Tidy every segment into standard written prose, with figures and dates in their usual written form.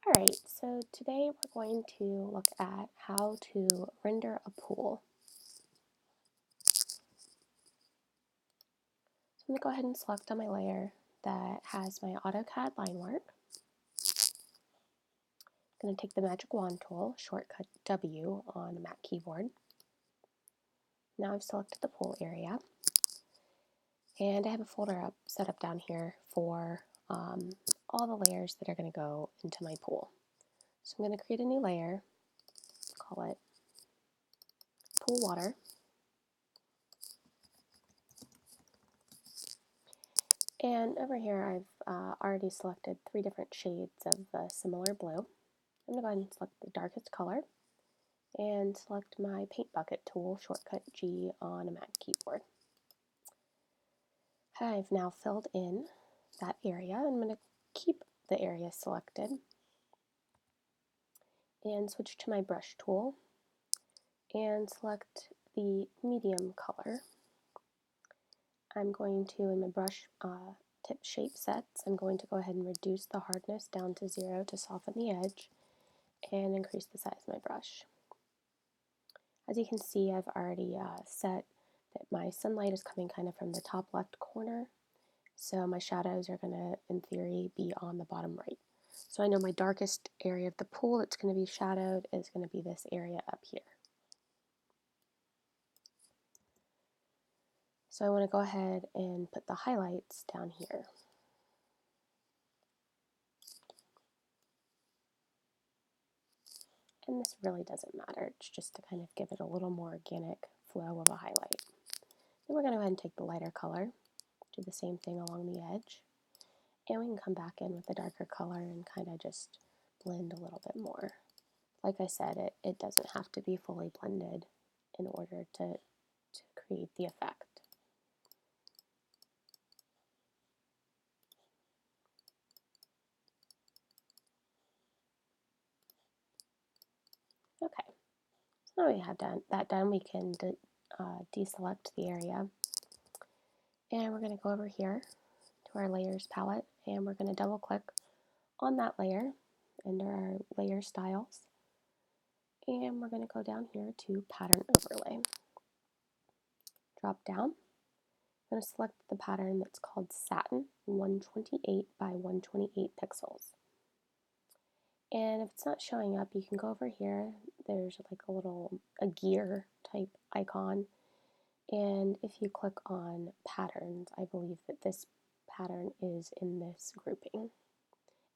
Alright, so today we're going to look at how to render a pool. So I'm going to go ahead and select on my layer that has my AutoCAD line work. I'm going to take the Magic Wand tool, shortcut W on a Mac keyboard. Now I've selected the pool area, and I have a folder set up down here for all the layers that are going to go into my pool. So I'm going to create a new layer, call it Pool Water. And over here I've already selected 3 different shades of a similar blue. I'm going to go ahead and select the darkest color and select my paint bucket tool, shortcut G on a Mac keyboard. I've now filled in that area. I'm going to keep the area selected and switch to my brush tool and select the medium color. I'm going to, in my brush tip shape sets, I'm going to go ahead and reduce the hardness down to 0 to soften the edge and increase the size of my brush. As you can see, I've already set that my sunlight is coming kind of from the top left corner, so my shadows are going to, in theory, be on the bottom right. So I know my darkest area of the pool that's going to be shadowed is going to be this area up here. So I want to go ahead and put the highlights down here. And this really doesn't matter, it's just to kind of give it a little more organic flow of a highlight. Then we're going to go ahead and take the lighter color, do the same thing along the edge, and we can come back in with the darker color and kind of just blend a little bit more. Like I said, it doesn't have to be fully blended in order to create the effect. Okay, so now we have that done, we can deselect the area. And we're going to go over here to our layers palette, and we're going to double click on that layer under our layer styles. And we're going to go down here to pattern overlay. Drop down. I'm going to select the pattern that's called Satin 128 by 128 pixels. And if it's not showing up, you can go over here. There's like a gear type icon. And if you click on patterns, I believe that this pattern is in this grouping.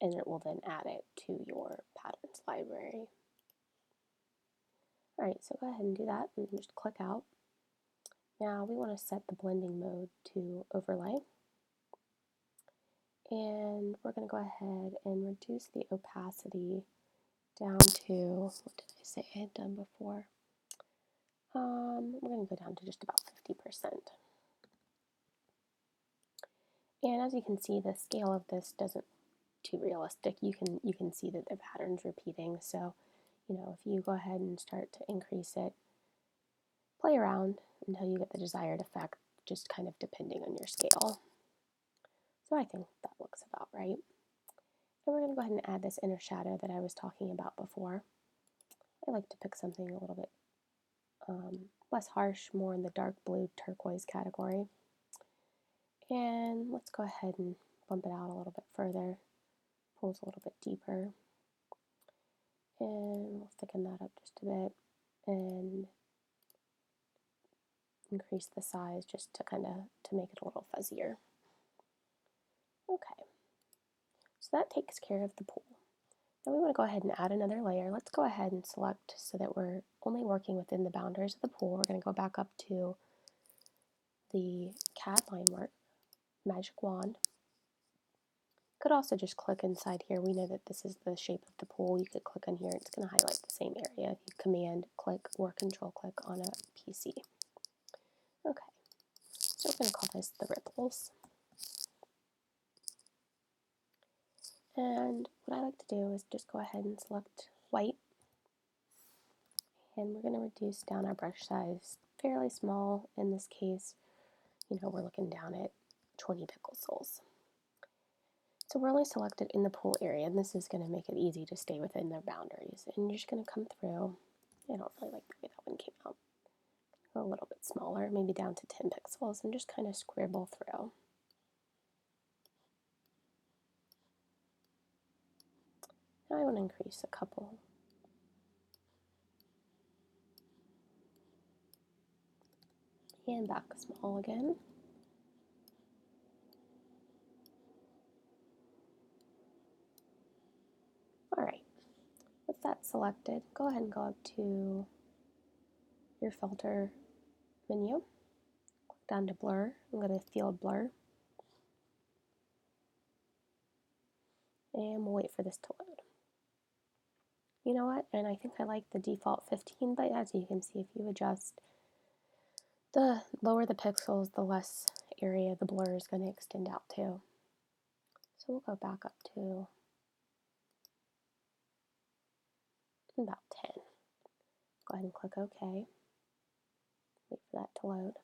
And it will then add it to your patterns library. Alright, so go ahead and do that and just click out. Now we want to set the blending mode to overlay. And we're going to go ahead and reduce the opacity down to, what did I say I had done before? We're going to go down to just about 50%. And as you can see, the scale of this doesn't too realistic. You can see that the pattern's repeating. So, if you go ahead and start to increase it, play around until you get the desired effect, just kind of depending on your scale. So I think that looks about right. And we're going to go ahead and add this inner shadow that I was talking about before. I like to pick something a little bit less harsh, more in the dark blue turquoise category. And let's go ahead and bump it out a little bit further. Pulls a little bit deeper. And we'll thicken that up just a bit and increase the size just to to make it a little fuzzier. Okay, so that takes care of the pool. Now we want to go ahead and add another layer. Let's go ahead and select so that we're only working within the boundaries of the pool. We're going to go back up to the CAD line work, Magic Wand. Could also just click inside here. We know that this is the shape of the pool. You could click on here. It's going to highlight the same area if you command click or control click on a PC. Okay, so we're going to call this the ripples. And what I like to do is just go ahead and select white. And we're going to reduce down our brush size fairly small in this case. We're looking down at 20 pixels. So we're only selected in the pool area, and this is going to make it easy to stay within their boundaries. And you're just going to come through. I don't really like the way that one came out. Go a little bit smaller, maybe down to 10 pixels, and just kind of scribble through. Now I want to increase a couple. And back small again. Alright, with that selected, go ahead and go up to your filter menu. Click down to blur. I'm going to field blur. And we'll wait for this to load. You know what? And I think I like the default 15, but as you can see, if you adjust the lower the pixels, the less area the blur is going to extend out to. So we'll go back up to about 10. Go ahead and click OK. Wait for that to load.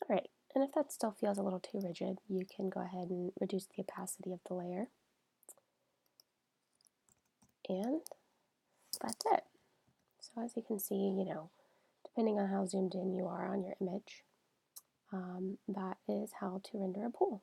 Alright, and if that still feels a little too rigid, you can go ahead and reduce the opacity of the layer. And that's it. So as you can see, depending on how zoomed in you are on your image, that is how to render a pool.